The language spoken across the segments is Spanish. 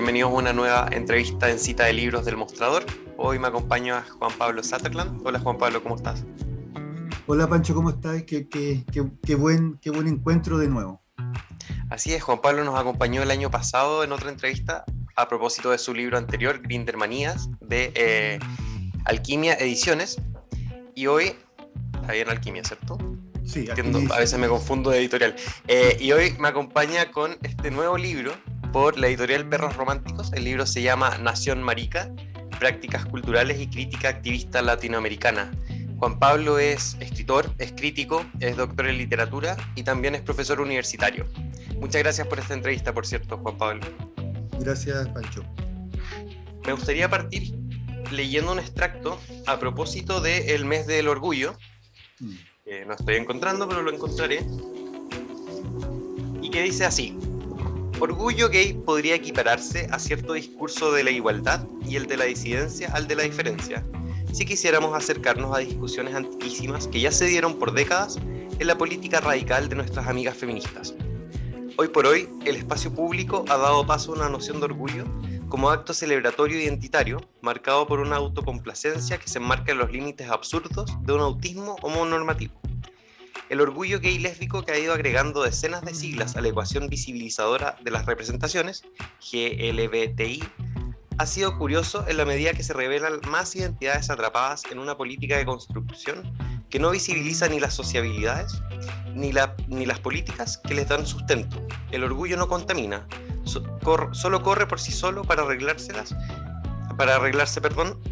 bienvenidos a una nueva entrevista en Cita de Libros del Mostrador. Hoy me acompaña Juan Pablo Sutherland. Hola Juan Pablo, ¿cómo estás? Hola Pancho, ¿cómo estás? Qué buen encuentro de nuevo. Así es, Juan Pablo nos acompañó el año pasado en otra entrevista a propósito de su libro anterior, Grindermanías, de Alquimia Ediciones. Y hoy, está bien Alquimia, ¿cierto? Sí, entiendo, a veces me confundo de editorial. Y hoy me acompaña con este nuevo libro por la editorial Perros Románticos. El libro se llama Nación Marica, Prácticas Culturales y Crítica Activista Latinoamericana. Juan Pablo es escritor, es crítico, es doctor en literatura y también es profesor universitario. Muchas gracias por esta entrevista, por cierto, Juan Pablo. Gracias, Pancho. Me gustaría partir leyendo un extracto a propósito del mes del orgullo. No estoy encontrando, pero lo encontraré. Y que dice así: orgullo gay podría equipararse a cierto discurso de la igualdad y el de la disidencia al de la diferencia, si quisiéramos acercarnos a discusiones antiquísimas que ya se dieron por décadas en la política radical de nuestras amigas feministas. Hoy por hoy, el espacio público ha dado paso a una noción de orgullo como acto celebratorio identitario, marcado por una autocomplacencia que se enmarca en los límites absurdos de un autismo homonormativo. El orgullo gay lésbico que ha ido agregando decenas de siglas a la ecuación visibilizadora de las representaciones, GLBTI, ha sido curioso en la medida que se revelan más identidades atrapadas en una política de construcción que no visibiliza ni las sociabilidades ni las políticas que les dan sustento. El orgullo no contamina, solo corre por sí solo para arreglarse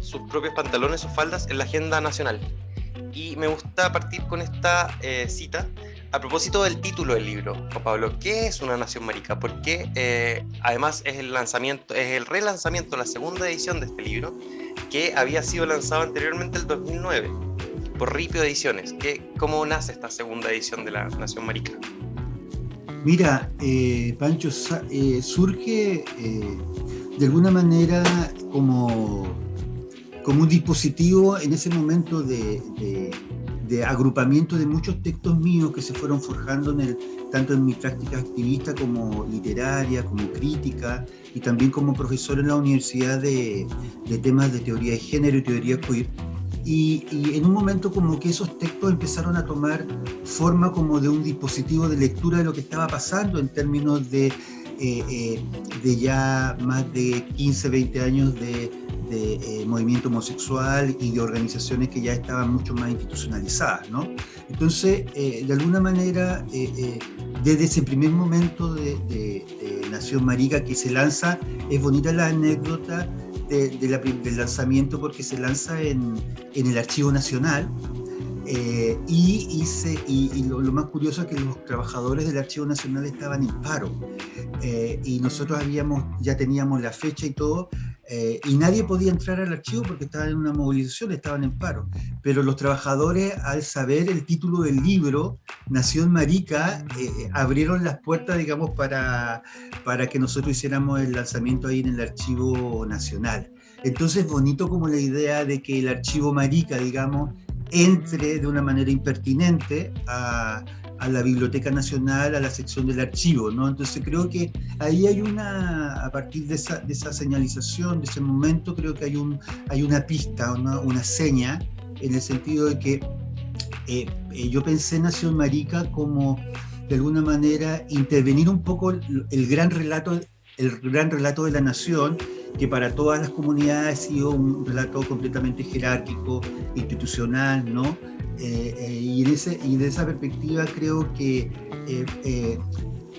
sus propios pantalones o faldas en la agenda nacional. Y me gusta partir con esta cita a propósito del título del libro, Juan Pablo. ¿Qué es una nación marica? Porque además es el relanzamiento, la segunda edición de este libro, que había sido lanzado anteriormente el 2009 por Ripio Ediciones. ¿Cómo nace esta segunda edición de la nación marica? Mira, Pancho, surge de alguna manera como un dispositivo en ese momento de agrupamiento de muchos textos míos que se fueron forjando tanto en mi práctica activista como literaria, como crítica, y también como profesor en la universidad de temas de teoría de género y teoría queer. Y en un momento como que esos textos empezaron a tomar forma como de un dispositivo de lectura de lo que estaba pasando en términos de ya más de 15, 20 años de movimiento homosexual y de organizaciones que ya estaban mucho más institucionalizadas, ¿no? Entonces, de alguna manera, desde ese primer momento de Nación Marica que se lanza, es bonita la anécdota del lanzamiento porque se lanza en el Archivo Nacional. Y lo más curioso es que los trabajadores del Archivo Nacional estaban en paro, y nosotros ya teníamos la fecha y todo, y nadie podía entrar al archivo porque estaban en una movilización, estaban en paro, pero los trabajadores, al saber el título del libro, Nación Marica, abrieron las puertas, digamos, para que nosotros hiciéramos el lanzamiento ahí en el Archivo Nacional. Entonces, bonito como la idea de que el Archivo Marica, digamos, entre de una manera impertinente a la Biblioteca Nacional, a la sección del archivo, ¿no? Entonces creo que ahí hay a partir de esa señalización, de ese momento, creo que hay una pista, una seña, en el sentido de que yo pensé Nación Marica como, de alguna manera, intervenir un poco el gran relato de la nación, que para todas las comunidades ha sido un relato completamente jerárquico, institucional, ¿no? Y de esa perspectiva creo que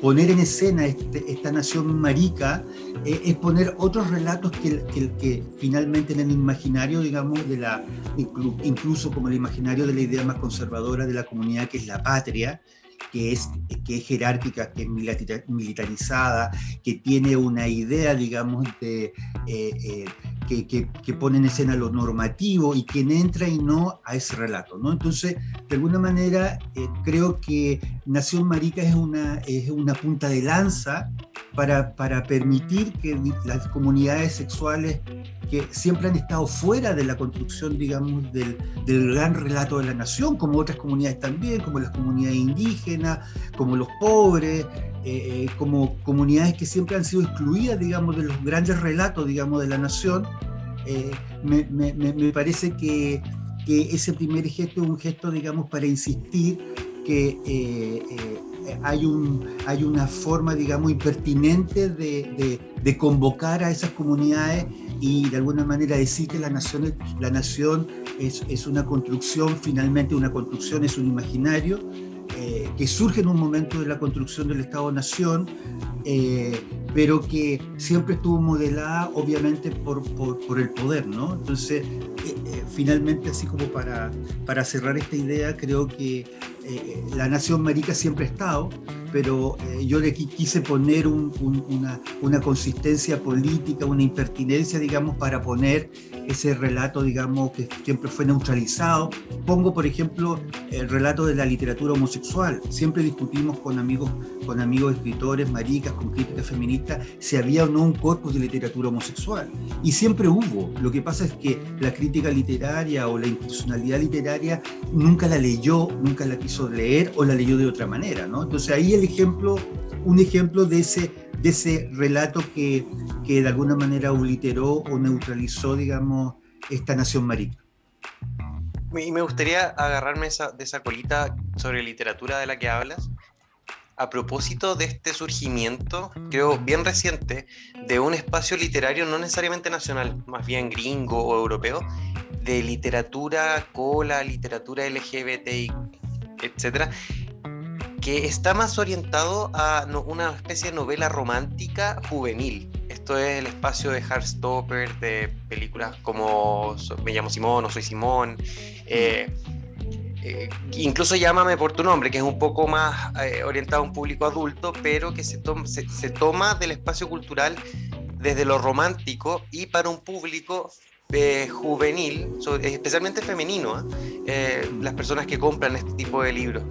poner en escena esta nación marica es poner otros relatos que finalmente en el imaginario, digamos, incluso como el imaginario de la idea más conservadora de la comunidad, que es la patria, que es jerárquica, que es militarizada, que tiene una idea, digamos, que pone en escena lo normativo y quien entra y no a ese relato, ¿no? Entonces, de alguna manera, creo que Nación Marica es una punta de lanza para permitir que las comunidades sexuales que siempre han estado fuera de la construcción, digamos, del gran relato de la nación, como otras comunidades también, como las comunidades indígenas, como los pobres, como comunidades que siempre han sido excluidas, digamos, de los grandes relatos, digamos, de la nación. Me parece que ese primer gesto es un gesto, digamos, para insistir que hay una forma, digamos, impertinente de convocar a esas comunidades y de alguna manera decir que la nación es una construcción, finalmente una construcción, es un imaginario que surge en un momento de la construcción del Estado-Nación, pero que siempre estuvo modelada obviamente por el poder, ¿no? Entonces, finalmente, así como para cerrar esta idea, creo que la nación marica siempre ha estado, pero yo le quise poner una consistencia política, una impertinencia, digamos, para poner ese relato, digamos, que siempre fue neutralizado. Pongo, por ejemplo, el relato de la literatura homosexual. Siempre discutimos con amigos escritores, maricas, con críticas feministas, si había o no un corpus de literatura homosexual. Y siempre hubo. Lo que pasa es que la crítica literaria o la institucionalidad literaria nunca la leyó, nunca la quiso leer o la leyó de otra manera, ¿no? Entonces ahí un ejemplo de ese relato que de alguna manera obliteró o neutralizó, digamos, esta nación marica. Y me gustaría agarrarme de esa colita sobre literatura de la que hablas, a propósito de este surgimiento, creo bien reciente, de un espacio literario no necesariamente nacional, más bien gringo o europeo, de literatura cola, literatura LGBTI, etcétera, que está más orientado a una especie de novela romántica juvenil. Esto es el espacio de Heartstopper, de películas como Me llamo Simón o Soy Simón, incluso Llámame por tu nombre, que es un poco más orientado a un público adulto, pero que se toma del espacio cultural desde lo romántico y para un público juvenil, especialmente femenino, las personas que compran este tipo de libros.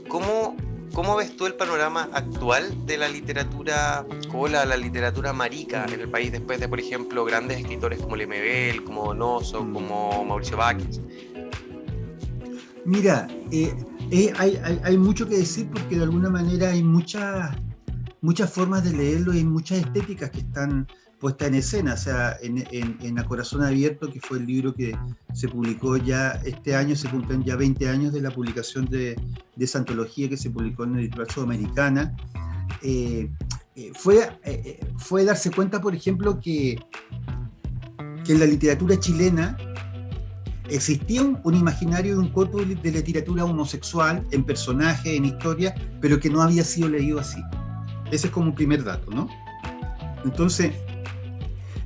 ¿Cómo ves tú el panorama actual de la literatura cola, la literatura marica en el país, después de, por ejemplo, grandes escritores como Lemebel, como Donoso, como Mauricio Báquez? Mira, hay mucho que decir porque de alguna manera hay muchas formas de leerlo y hay muchas estéticas que están puestas en escena. O sea, en A Corazón Abierto, que fue el libro que se publicó ya este año, se cumplen ya 20 años de la publicación de esa antología que se publicó en la editorial Sudamericana. Fue darse cuenta, por ejemplo, que en la literatura chilena existía un imaginario de un corpus de literatura homosexual en personajes, en historia, pero que no había sido leído así. Ese es como un primer dato, ¿no? Entonces,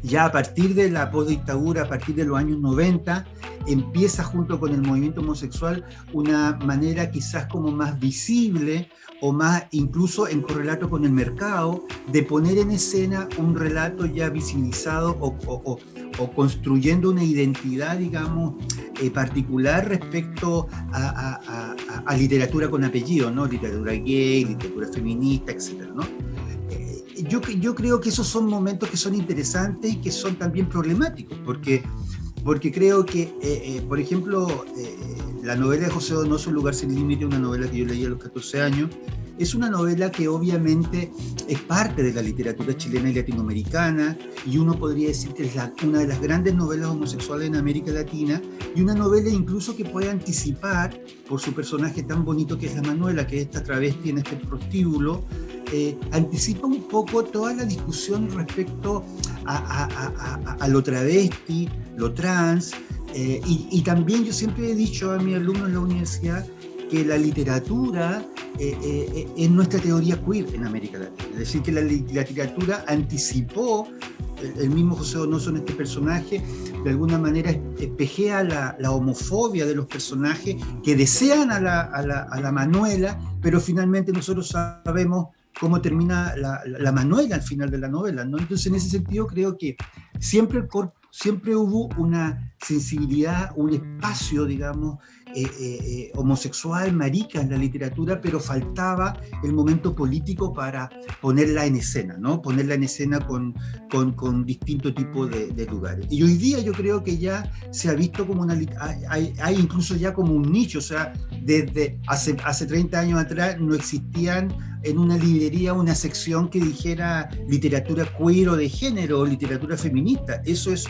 ya a partir de la postdictadura, a partir de los años 90, empieza junto con el movimiento homosexual una manera quizás como más visible o más incluso en correlato con el mercado, de poner en escena un relato ya visibilizado o construyendo una identidad, digamos, particular respecto a literatura con apellido, ¿no? Literatura gay, literatura feminista, etcétera, ¿no? Yo creo que esos son momentos que son interesantes y que son también problemáticos, porque creo que, por ejemplo, la novela de José Donoso, Un lugar sin límite, una novela que yo leí a los 14 años, es una novela que obviamente es parte de la literatura chilena y latinoamericana, y uno podría decir que es una de las grandes novelas homosexuales en América Latina, y una novela incluso que puede anticipar, por su personaje tan bonito que es la Manuela, que es esta travesti en este prostíbulo, anticipa un poco toda la discusión respecto a lo travesti, lo trans, y también yo siempre he dicho a mis alumnos en la universidad que la literatura es nuestra teoría queer en América Latina. Es decir, que la literatura anticipó, el mismo José Donoso en este personaje, de alguna manera espejea la homofobia de los personajes que desean a la Manuela, pero finalmente nosotros sabemos cómo termina la Manuela al final de la novela, ¿no? Entonces, en ese sentido, creo que siempre hubo una sensibilidad, un espacio, digamos, homosexual, marica en la literatura, pero faltaba el momento político para ponerla en escena, ¿no? Ponerla en escena con distintos tipos de lugares. Y hoy día yo creo que ya se ha visto como hay incluso ya como un nicho, o sea, desde hace 30 años atrás no existían en una librería una sección que dijera literatura queer o de género o literatura feminista. Eso es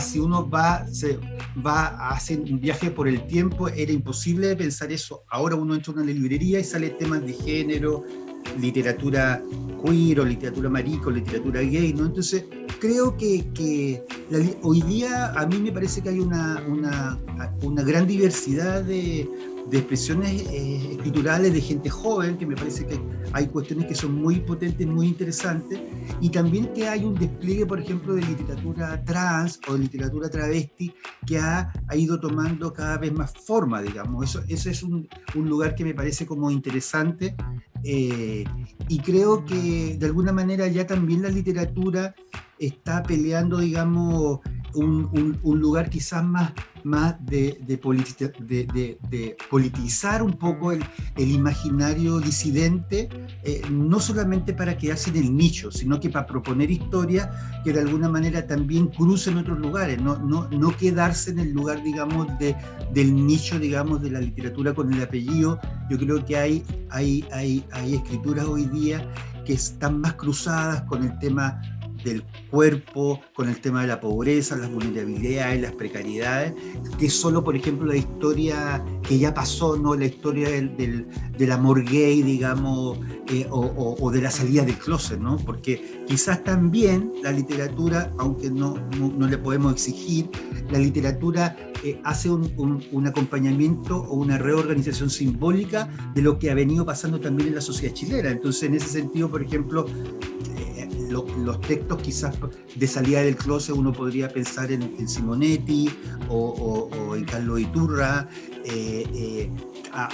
si uno va a hacer un viaje por el tiempo, era imposible de pensar eso. Ahora uno entra en una librería y sale temas de género, literatura queer o literatura marico, literatura gay, ¿no? Entonces creo que hoy día a mí me parece que hay una gran diversidad de expresiones escriturales de gente joven, que me parece que hay cuestiones que son muy potentes, muy interesantes, y también que hay un despliegue, por ejemplo, de literatura trans o de literatura travesti que ha ido tomando cada vez más forma, digamos. Eso es un lugar que me parece como interesante, y creo que de alguna manera ya también la literatura está peleando, digamos, un lugar quizás más de politizar un poco el imaginario disidente, no solamente para quedarse en el nicho, sino que para proponer historias que de alguna manera también crucen otros lugares, no quedarse en el lugar, digamos, del nicho, digamos, de la literatura con el apellido. Yo creo que hay escrituras hoy día que están más cruzadas con el tema del cuerpo, con el tema de la pobreza, las vulnerabilidades, las precariedades, que es solo, por ejemplo, la historia que ya pasó, ¿no? La historia del amor gay, digamos, o de la salida del closet, ¿no? Porque quizás también la literatura, aunque no le podemos exigir, la literatura hace un acompañamiento o una reorganización simbólica de lo que ha venido pasando también en la sociedad chilena. Entonces, en ese sentido, por ejemplo, los textos quizás de salida del closet uno podría pensar en Simonetti o en Carlos Iturra,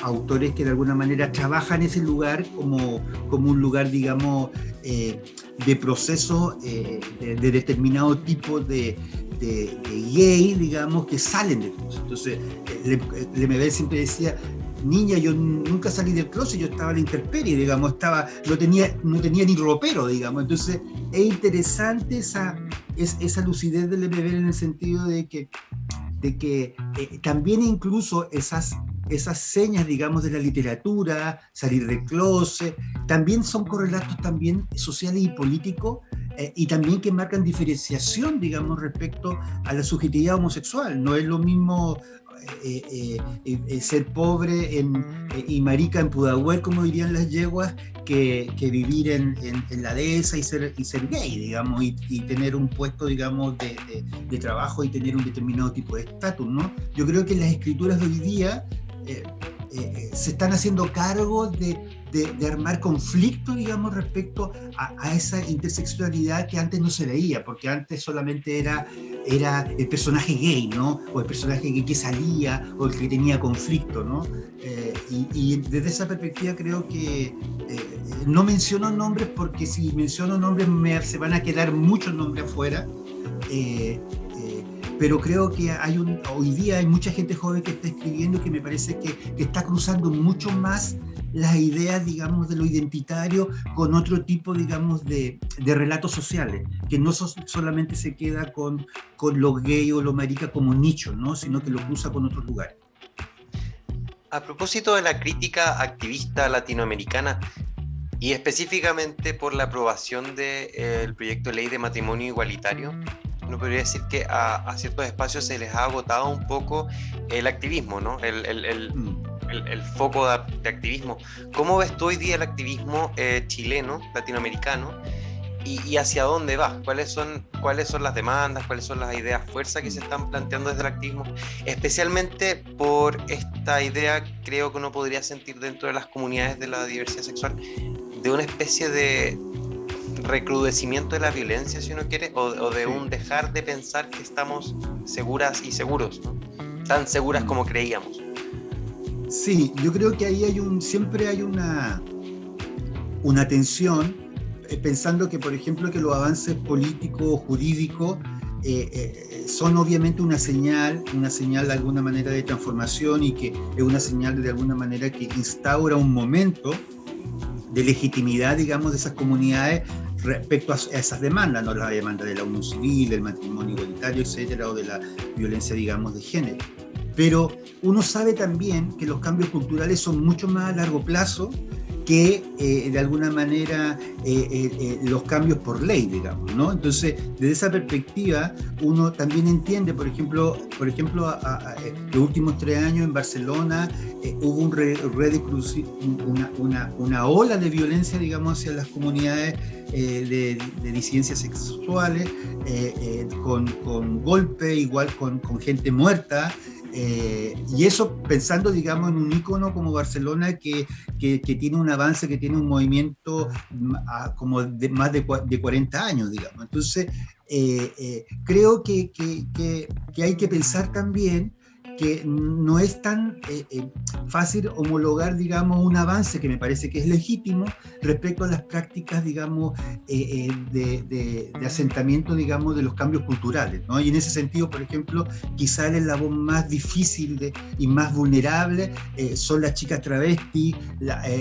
autores que de alguna manera trabajan ese lugar como un lugar, digamos, de proceso de determinado tipo de gay, digamos, que salen del closet. Entonces, Lemebel siempre decía: niña, yo nunca salí del closet, yo estaba a la intemperie, digamos, no tenía ni ropero, digamos. Entonces es interesante esa lucidez de Lemebel en el sentido de que también incluso esas señas, digamos, de la literatura, salir del closet, también son correlatos también sociales y políticos, y también que marcan diferenciación, digamos, respecto a la subjetividad homosexual. No es lo mismo ser pobre y marica en Pudahuel, como dirían las yeguas, que vivir en la dehesa y ser gay, digamos, y tener un puesto, digamos, de trabajo y tener un determinado tipo de estatus, ¿no? Yo creo que las escrituras de hoy día se están haciendo cargo de armar conflictos, digamos, respecto a esa interseccionalidad que antes no se veía, porque antes solamente era el personaje gay, ¿no? O el personaje gay que salía, o el que tenía conflicto, ¿no? Y desde esa perspectiva creo que no menciono nombres, porque si menciono nombres se van a quedar muchos nombres afuera, pero creo que hoy día hay mucha gente joven que está escribiendo, que me parece que está cruzando mucho más las ideas, digamos, de lo identitario con otro tipo, digamos, de relatos sociales, que no solamente se queda con los gay o los marica como nicho, ¿no? Sino que lo cruza con otros lugares. A propósito de la crítica activista latinoamericana, y específicamente por la aprobación del proyecto de ley de matrimonio igualitario, uno podría decir que a ciertos espacios se les ha agotado un poco el activismo, ¿no? El foco de activismo. ¿Cómo ves tú hoy día el activismo chileno, latinoamericano, y hacia dónde va? ¿Cuáles son las demandas? ¿Cuáles son las ideas fuerza que se están planteando desde el activismo? Especialmente por esta idea, creo que uno podría sentir dentro de las comunidades de la diversidad sexual, de una especie de recrudecimiento de la violencia, si uno quiere, o de un dejar de pensar que estamos seguras y seguros, ¿no? Tan seguras como creíamos. Sí, yo creo que ahí siempre hay una tensión, pensando que, por ejemplo, que los avances políticos, jurídicos, son obviamente una señal de alguna manera de transformación y que es una señal de alguna manera que instaura un momento de legitimidad, digamos, de esas comunidades respecto a esas demandas, no la demanda de la unión civil, del matrimonio igualitario, etcétera, o de la violencia, digamos, de género. Pero uno sabe también que los cambios culturales son mucho más a largo plazo que de alguna manera los cambios por ley, digamos, ¿no? Entonces, desde esa perspectiva, uno también entiende, por ejemplo los últimos 3 años en Barcelona hubo una ola de violencia, digamos, hacia las comunidades de disidencias sexuales, con golpe, igual con gente muerta. Y eso pensando, digamos, en un ícono como Barcelona que tiene un avance, que tiene un movimiento como de más de 40 años, digamos. Entonces, creo que hay que pensar también que no es tan fácil homologar, digamos, un avance que me parece que es legítimo respecto a las prácticas, digamos, de asentamiento, digamos, de los cambios culturales, ¿no? Y en ese sentido, por ejemplo, quizá el eslabón más difícil y más vulnerable son las chicas travestis,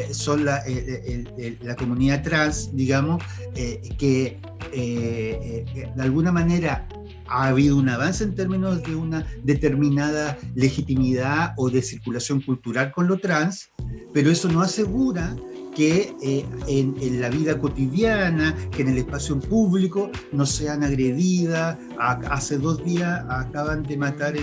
son la comunidad trans, digamos, que de alguna manera ha habido un avance en términos de una determinada legitimidad o de circulación cultural con lo trans, pero eso no asegura que en la vida cotidiana, que en el espacio público no sean agredidas. Hace 2 días acaban de matar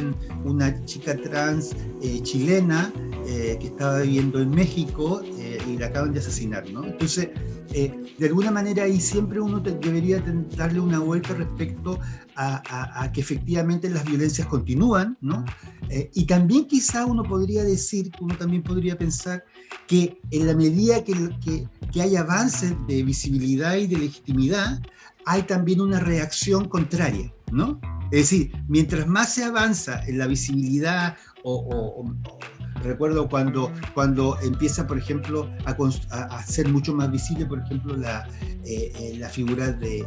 una chica trans chilena que estaba viviendo en México y la acaban de asesinar, ¿no? Entonces, de alguna manera ahí siempre uno debería darle una vuelta respecto a que efectivamente las violencias continúan, ¿no? Y también quizá uno podría decir, uno también podría pensar que en la medida que hay avances de visibilidad y de legitimidad, hay también una reacción contraria, ¿no? Es decir, mientras más se avanza en la visibilidad recuerdo cuando empieza, por ejemplo, a ser mucho más visible, por ejemplo, la figura de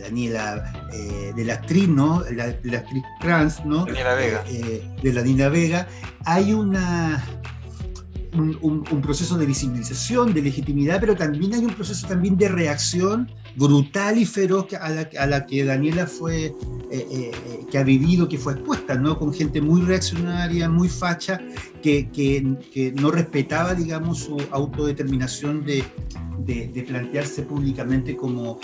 Daniela, de la actriz, ¿no? La actriz trans, ¿no? Daniela Vega. De la Dina Vega, hay un proceso de visibilización, de legitimidad, pero también hay un proceso también de reacción brutal y feroz a la que Daniela fue, que ha vivido, que fue expuesta, ¿no? Con gente muy reaccionaria, muy facha, que no respetaba, digamos, su autodeterminación de plantearse públicamente como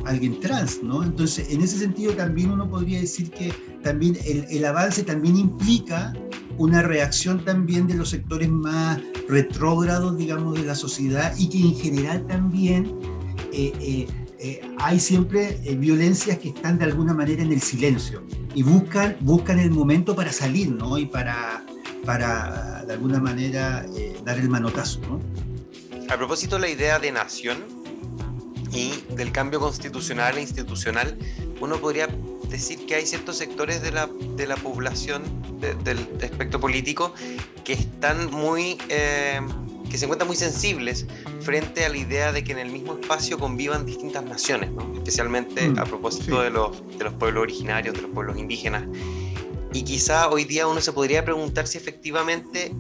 alguien trans, ¿no? Entonces, en ese sentido también uno podría decir que también el avance también implica una reacción también de los sectores más retrógrados, digamos, de la sociedad, y que en general también hay siempre violencias que están de alguna manera en el silencio y buscan el momento para salir, ¿no? Y para de alguna manera dar el manotazo, ¿no? A propósito de la idea de nación y del cambio constitucional e institucional, uno podría decir que hay ciertos sectores de la población, del espectro político, que están que se encuentran muy sensibles frente a la idea de que en el mismo espacio convivan distintas naciones, ¿no? Especialmente a propósito de los pueblos originarios, de los pueblos indígenas. Y quizá hoy día uno se podría preguntar si efectivamente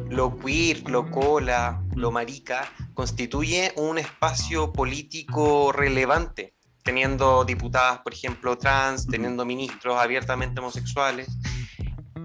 lo queer, lo cola, lo marica constituye un espacio político relevante, teniendo diputadas, por ejemplo, trans, teniendo ministros abiertamente homosexuales.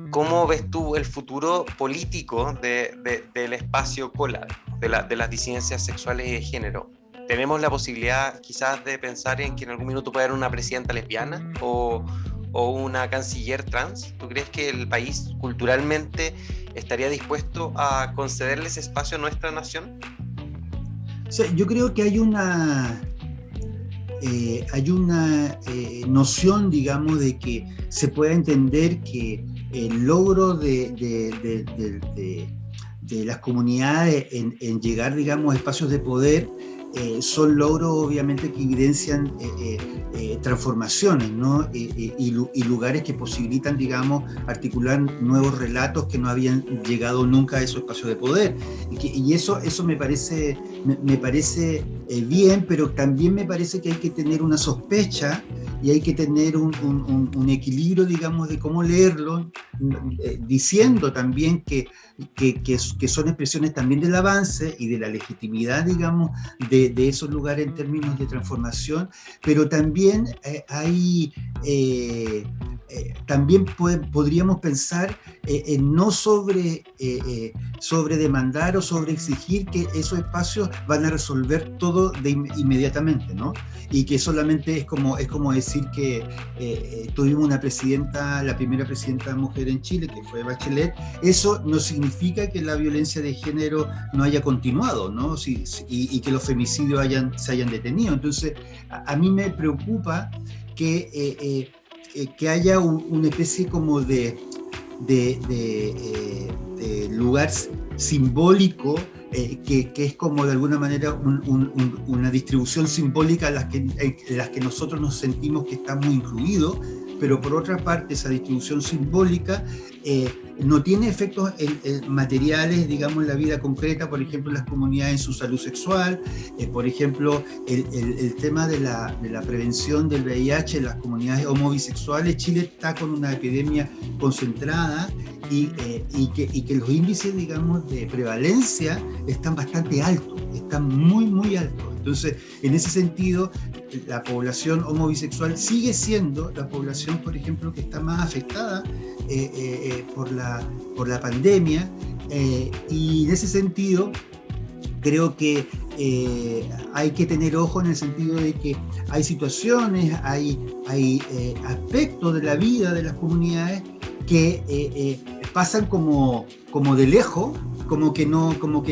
¿Cómo ves tú el futuro político del espacio cola, de las disidencias sexuales y de género? ¿Tenemos la posibilidad quizás de pensar en que en algún minuto pueda haber una presidenta lesbiana o una canciller trans? ¿Tú crees que el país culturalmente estaría dispuesto a concederle ese espacio a nuestra nación? O sea, yo creo que hay una noción, digamos, de que se pueda entender que el logro de las comunidades en llegar, digamos, a espacios de poder son logros obviamente que evidencian transformaciones, ¿no? Y lugares que posibilitan, digamos, articular nuevos relatos que no habían llegado nunca a esos espacios de poder. Y eso me parece bien, pero también me parece que hay que tener una sospecha y hay que tener un equilibrio, digamos, de cómo leerlo, diciendo también que son expresiones también del avance y de la legitimidad, digamos, de esos lugares en términos de transformación, pero también también podríamos pensar en no sobre demandar o sobre exigir que esos espacios van a resolver todo inmediatamente, ¿no? Y que solamente es como decir que tuvimos una presidenta, la primera presidenta mujer en Chile, que fue Bachelet. Eso no significa que la violencia de género no haya continuado, ¿no? Y que los femicidios se hayan detenido. Entonces, a mí me preocupa que haya una especie como de lugar simbólico, que es como de alguna manera una distribución simbólica en las que nosotros nos sentimos que estamos incluidos, pero por otra parte esa distribución simbólica no tiene efectos materiales, digamos, en la vida concreta, por ejemplo, en las comunidades en su salud sexual, por ejemplo, el tema de la prevención del VIH en las comunidades homobisexuales. Chile está con una epidemia concentrada y que los índices, digamos, de prevalencia están bastante altos, están muy, muy altos. Entonces, en ese sentido, la población homobisexual sigue siendo la población, por ejemplo, que está más afectada por la pandemia, y en ese sentido creo que hay que tener ojo en el sentido de que hay situaciones, hay aspectos de la vida de las comunidades que pasan como de lejos, como que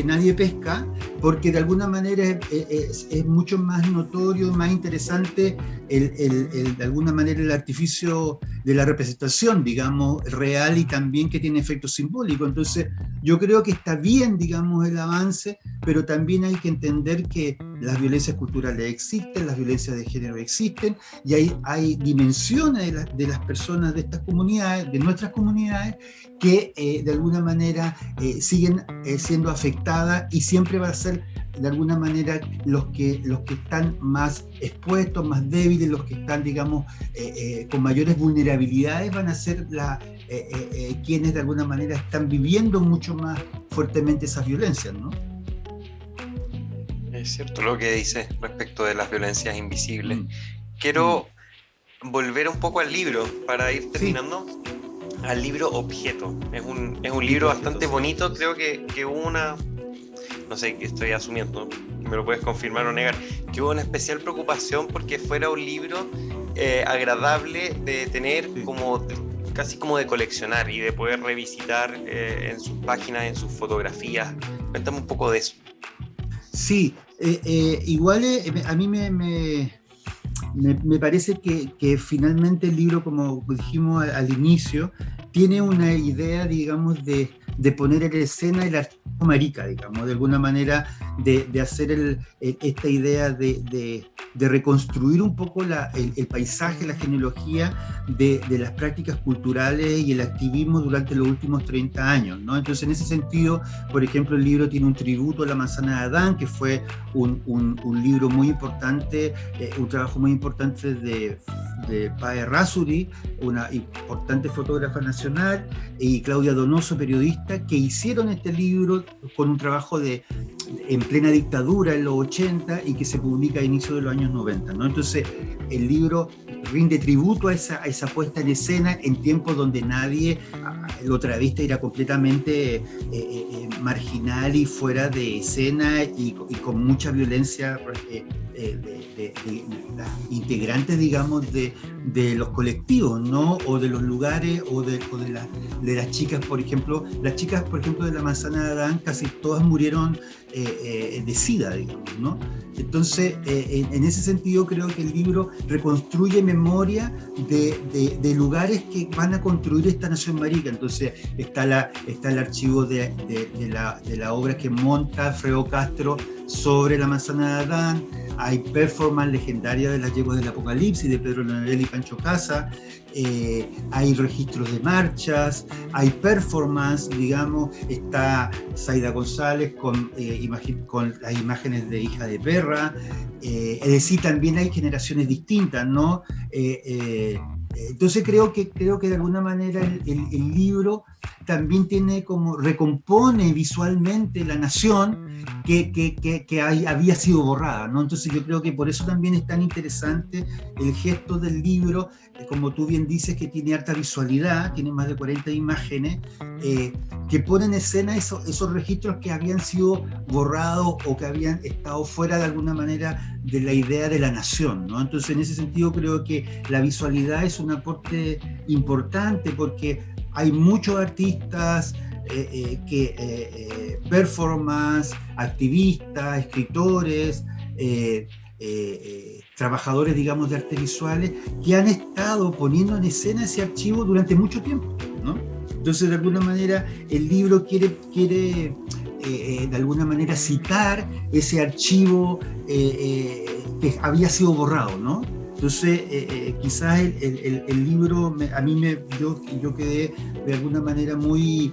nadie pesca, porque de alguna manera es mucho más notorio, más interesante de alguna manera el artificio de la representación, digamos, real, y también que tiene efectos simbólicos. Entonces, yo creo que está bien, digamos, el avance, pero también hay que entender que las violencias culturales existen, las violencias de género existen, y hay dimensiones de las personas de estas comunidades, de nuestras comunidades, que de alguna manera siguen siendo afectadas, y siempre va a ser de alguna manera los que están más expuestos, más débiles, los que están, digamos, con mayores vulnerabilidades, van a ser quienes de alguna manera están viviendo mucho más fuertemente esas violencias, ¿no? Es cierto lo que dice respecto de las violencias invisibles. Quiero volver un poco al libro para ir terminando. Sí. Al libro Objeto. Es un libro bastante bonito. Creo que hubo no sé, que estoy asumiendo, me lo puedes confirmar o negar, que hubo una especial preocupación porque fuera un libro agradable de tener, sí, casi como de coleccionar y de poder revisitar en sus páginas, en sus fotografías. Cuéntame un poco de eso. Sí, igual a mí me parece que finalmente el libro, como dijimos al inicio, tiene una idea, digamos, de poner en escena el archivo marica, digamos, de alguna manera de hacer esta idea de reconstruir un poco el paisaje, la genealogía de las prácticas culturales y el activismo durante los últimos 30 años, ¿no? Entonces, en ese sentido, por ejemplo, el libro tiene un tributo a La Manzana de Adán, que fue un libro muy importante, un trabajo muy importante de Paz Errázuriz, una importante fotógrafa nacional, y Claudia Donoso, periodista, que hicieron este libro con un trabajo en plena dictadura en los 80 y que se publica a inicios de los años 90, ¿no? Entonces, el libro rinde tributo a esa puesta en escena en tiempos donde nadie, lo travesti era completamente marginal y fuera de escena, y con mucha violencia de las integrantes, digamos, de los colectivos, ¿no? O de los lugares, o de las chicas, por ejemplo. Las chicas, por ejemplo, de La Manzana de Adán, casi todas murieron de SIDA, digamos, ¿no? Entonces, en ese sentido, creo que el libro reconstruye memoria de lugares que van a construir esta nación marica. Entonces, está el archivo de la obra que monta Alfredo Castro sobre La Manzana de Adán. hay performance legendaria de las yeguas del Apocalipsis de Pedro Leonel y Pancho Casa, hay registros de marchas, hay performance, digamos, está Zaida González con las imágenes de Hija de Perra, es decir, también hay generaciones distintas, ¿no? Entonces creo que de alguna manera el libro también tiene como, recompone visualmente la nación que había sido borrada, ¿no? Entonces yo creo que por eso también es tan interesante el gesto del libro, como tú bien dices, que tiene harta visualidad, tiene más de 40 imágenes, que ponen en escena esos registros que habían sido borrados o que habían estado fuera de alguna manera de la idea de la nación, ¿no? Entonces en ese sentido creo que la visualidad es un aporte importante porque hay muchos artistas, performance, activistas, escritores, trabajadores, digamos, de artes visuales, que han estado poniendo en escena ese archivo durante mucho tiempo, ¿no? Entonces, de alguna manera, el libro quiere de alguna manera citar ese archivo que había sido borrado, ¿no? Entonces, quizás el libro, yo quedé de alguna manera muy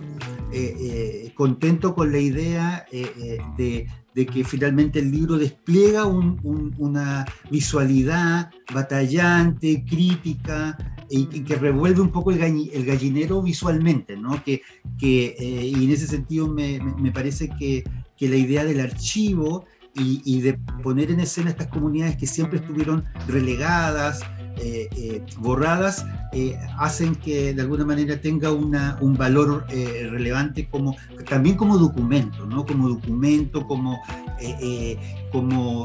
contento con la idea de que finalmente el libro despliega una visualidad batallante, crítica, y que revuelve un poco el gallinero visualmente, ¿no? Y en ese sentido me parece que la idea del archivo y de poner en escena estas comunidades que siempre estuvieron relegadas, borradas, hacen que de alguna manera tenga un valor relevante también como documento, ¿no? Como documento, como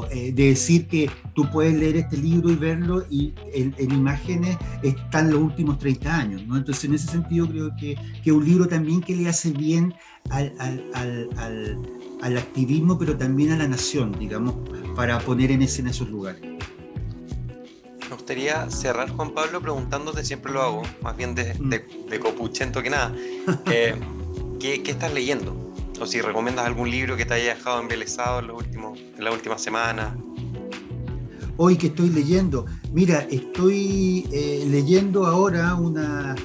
de decir que tú puedes leer este libro y verlo y en imágenes están los últimos 30 años, ¿no? Entonces en ese sentido creo que es un libro también que le hace bien al activismo, pero también a la nación, digamos, para poner en escena esos lugares. Me gustaría cerrar, Juan Pablo, preguntándote, siempre lo hago, más bien de copuchento que nada, ¿qué estás leyendo? O si recomiendas algún libro que te haya dejado embelesado en la última semana. Hoy que estoy leyendo, mira, estoy leyendo ahora una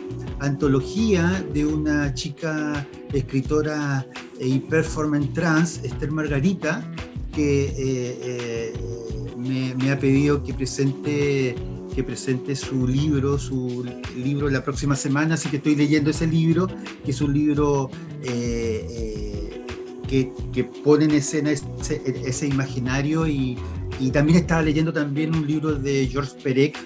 antología de una chica escritora y performance trans, Esther Margarita, que me ha pedido que presente su libro la próxima semana, así que estoy leyendo ese libro, que es un libro que pone en escena ese imaginario, y también estaba leyendo también un libro de Georges Perec,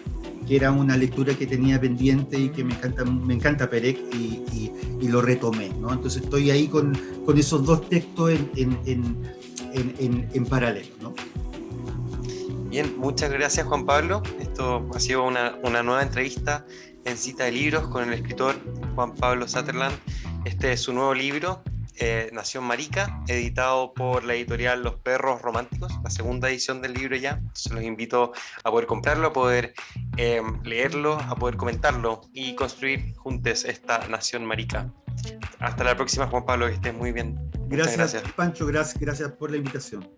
que era una lectura que tenía pendiente y que me encanta Perec, y lo retomé, ¿no? Entonces estoy ahí con esos dos textos en paralelo, ¿no? Bien, muchas gracias, Juan Pablo. Esto ha sido una nueva entrevista en Cita de Libros con el escritor Juan Pablo Sutherland. Este es su nuevo libro, Nación Marica, editado por la editorial Los Perros Románticos, la segunda edición del libro ya. Entonces los invito a poder comprarlo, a poder leerlo, a poder comentarlo y construir juntos esta Nación Marica. Hasta la próxima, Juan Pablo, que estés muy bien. Gracias, Pancho, gracias por la invitación.